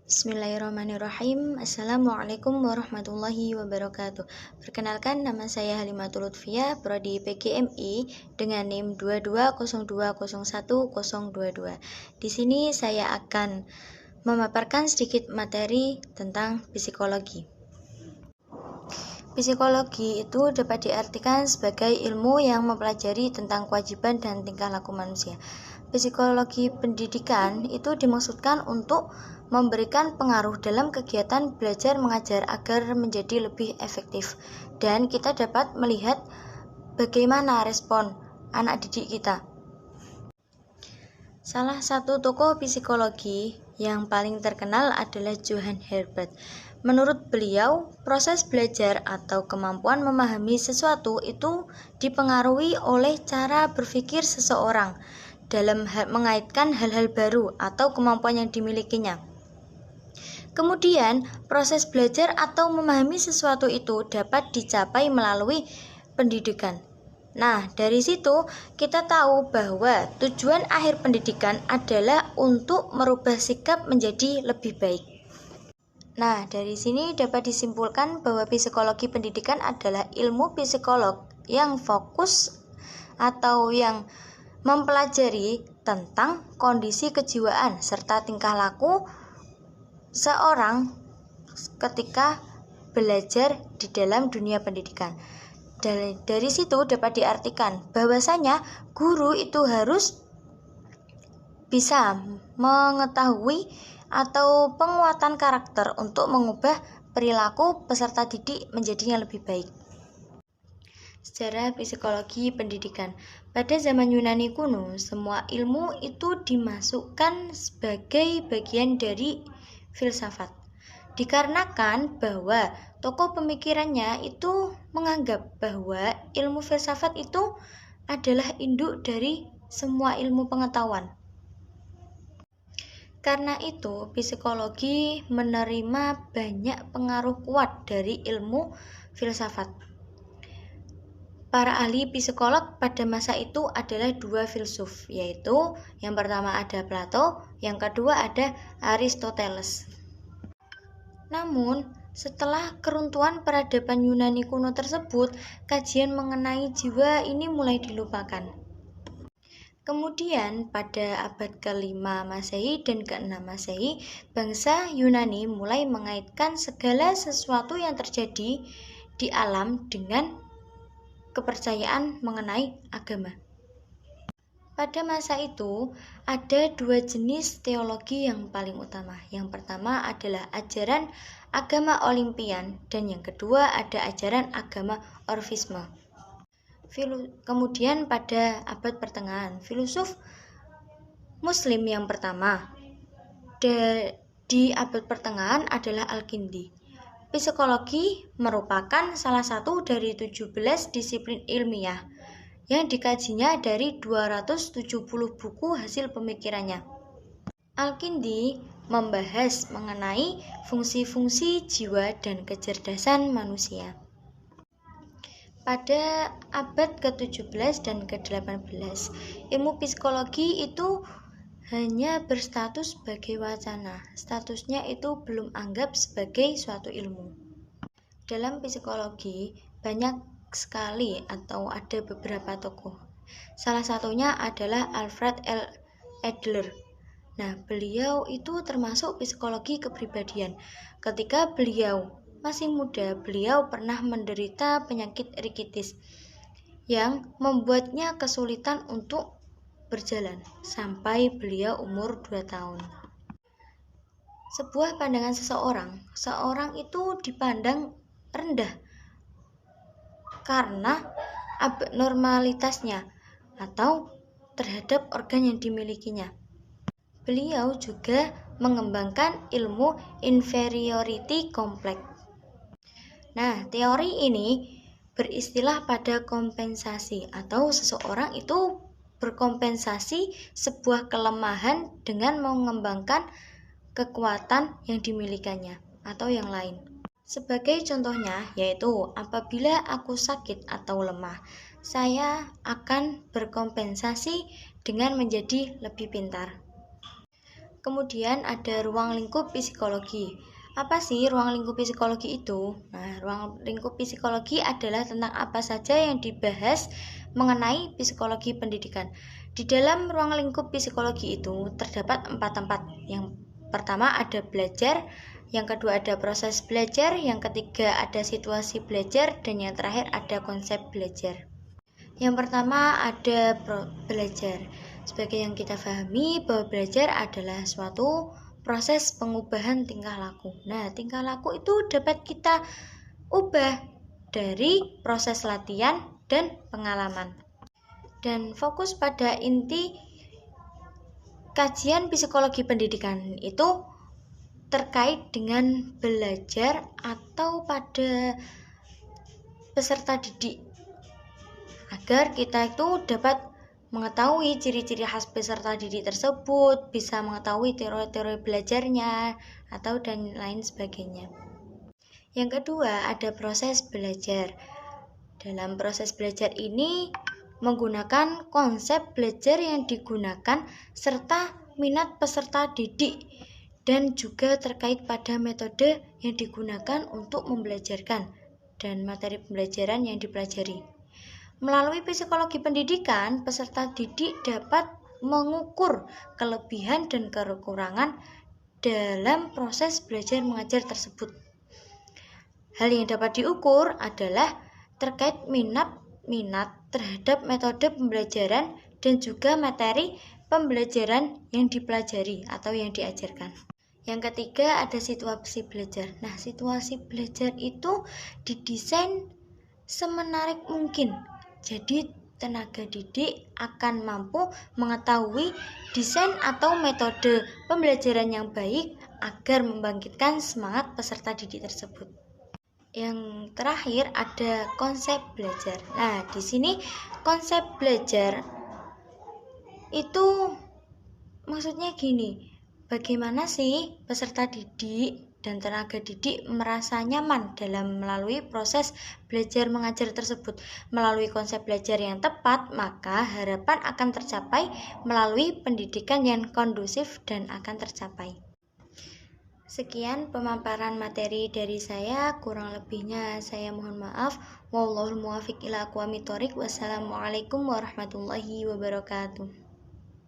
Bismillahirrahmanirrahim. Assalamualaikum warahmatullahi wabarakatuh. Perkenalkan, nama saya Halimatul Lutfiyah, Prodi PGMI dengan NIM 2202010022. Di sini saya akan memaparkan sedikit materi tentang psikologi. Psikologi itu dapat diartikan sebagai ilmu yang mempelajari tentang kewajiban dan tingkah laku manusia. Psikologi pendidikan itu dimaksudkan untuk memberikan pengaruh dalam kegiatan belajar mengajar agar menjadi lebih efektif, dan kita dapat melihat bagaimana respon anak didik kita. Salah satu tokoh psikologi yang paling terkenal adalah Johann Herbert. Menurut beliau, proses belajar atau kemampuan memahami sesuatu itu dipengaruhi oleh cara berpikir seseorang dalam mengaitkan hal-hal baru atau kemampuan yang dimilikinya. Kemudian, proses belajar atau memahami sesuatu itu dapat dicapai melalui pendidikan. Nah, dari situ kita tahu bahwa tujuan akhir pendidikan adalah untuk merubah sikap menjadi lebih baik. Nah, dari sini dapat disimpulkan bahwa psikologi pendidikan adalah ilmu psikolog yang fokus atau yang mempelajari tentang kondisi kejiwaan serta tingkah laku seorang ketika belajar di dalam dunia pendidikan. Dari situ dapat diartikan bahwasanya guru itu harus bisa mengetahui atau penguatan karakter untuk mengubah perilaku peserta didik menjadinya lebih baik. Sejarah psikologi pendidikan. Pada zaman Yunani kuno, semua ilmu itu dimasukkan sebagai bagian dari filsafat, dikarenakan bahwa tokoh pemikirannya itu menganggap bahwa ilmu filsafat itu adalah induk dari semua ilmu pengetahuan. Karena itu, psikologi menerima banyak pengaruh kuat dari ilmu filsafat. Para ahli psikolog pada masa itu adalah dua filsuf, yaitu yang pertama ada Plato, yang kedua ada Aristoteles. Namun, setelah keruntuhan peradaban Yunani kuno tersebut, kajian mengenai jiwa ini mulai dilupakan. Kemudian, pada abad ke-5 Masehi dan ke-6 Masehi, bangsa Yunani mulai mengaitkan segala sesuatu yang terjadi di alam dengan kepercayaan mengenai agama. Pada masa itu, ada dua jenis teologi yang paling utama. Yang pertama adalah ajaran agama Olimpian, dan yang kedua ada ajaran agama Orfisme. Kemudian pada abad pertengahan, filosof Muslim yang pertama di abad pertengahan adalah Al-Kindi. Psikologi merupakan salah satu dari 17 disiplin ilmiah yang dikajinya dari 270 buku hasil pemikirannya. Al-Kindi membahas mengenai fungsi-fungsi jiwa dan kecerdasan manusia. Pada abad ke-17 dan ke-18, ilmu psikologi itu hanya berstatus sebagai wacana. Statusnya itu belum anggap sebagai suatu ilmu. Dalam psikologi banyak sekali atau ada beberapa tokoh. Salah satunya adalah Alfred L. Adler. Nah, beliau itu termasuk psikologi kepribadian. Ketika beliau masih muda, beliau pernah menderita penyakit rikitis yang membuatnya kesulitan untuk berjalan sampai beliau umur 2 tahun. Sebuah pandangan seseorang itu dipandang rendah karena abnormalitasnya atau terhadap organ yang dimilikinya. Beliau juga mengembangkan ilmu inferiority complex. Nah, teori ini beristilah pada kompensasi atau seseorang itu berkompensasi sebuah kelemahan dengan mengembangkan kekuatan yang dimilikannya atau yang lain. Sebagai contohnya, yaitu apabila aku sakit atau lemah, saya akan berkompensasi dengan menjadi lebih pintar. Kemudian ada ruang lingkup psikologi. Apa sih ruang lingkup psikologi itu? Nah, ruang lingkup psikologi adalah tentang apa saja yang dibahas mengenai psikologi pendidikan. Di dalam ruang lingkup psikologi itu terdapat 4 tempat. Yang pertama ada belajar, yang kedua ada proses belajar, yang ketiga ada situasi belajar, dan yang terakhir ada konsep belajar. Yang pertama ada belajar. Sebagai yang kita pahami bahwa belajar adalah suatu proses pengubahan tingkah laku. Nah, tingkah laku itu dapat kita ubah dari proses latihan dan pengalaman. Dan fokus pada inti kajian psikologi pendidikan itu terkait dengan belajar atau pada peserta didik, agar kita itu dapat mengetahui ciri-ciri khas peserta didik tersebut, bisa mengetahui teori-teori belajarnya, atau dan lain sebagainya. Yang kedua, ada proses belajar. Dalam proses belajar ini menggunakan konsep belajar yang digunakan serta minat peserta didik dan juga terkait pada metode yang digunakan untuk membelajarkan dan materi pembelajaran yang dipelajari. Melalui psikologi pendidikan, peserta didik dapat mengukur kelebihan dan kekurangan dalam proses belajar mengajar tersebut. Hal yang dapat diukur adalah terkait minat terhadap metode pembelajaran dan juga materi pembelajaran yang dipelajari atau yang diajarkan. Yang ketiga ada situasi belajar. Nah, situasi belajar itu didesain semenarik mungkin. Jadi tenaga didik akan mampu mengetahui desain atau metode pembelajaran yang baik agar membangkitkan semangat peserta didik tersebut. Yang terakhir ada konsep belajar. Nah, di sini konsep belajar itu maksudnya gini, bagaimana sih peserta didik dan tenaga didik merasa nyaman dalam melalui proses belajar mengajar tersebut. Melalui konsep belajar yang tepat, maka harapan akan tercapai melalui pendidikan yang kondusif dan akan tercapai. Sekian pemaparan materi dari saya, kurang lebihnya saya mohon maaf. Wallahul muwaffiq ila aqwamit thoriq. Wassalamualaikum warahmatullahi wabarakatuh.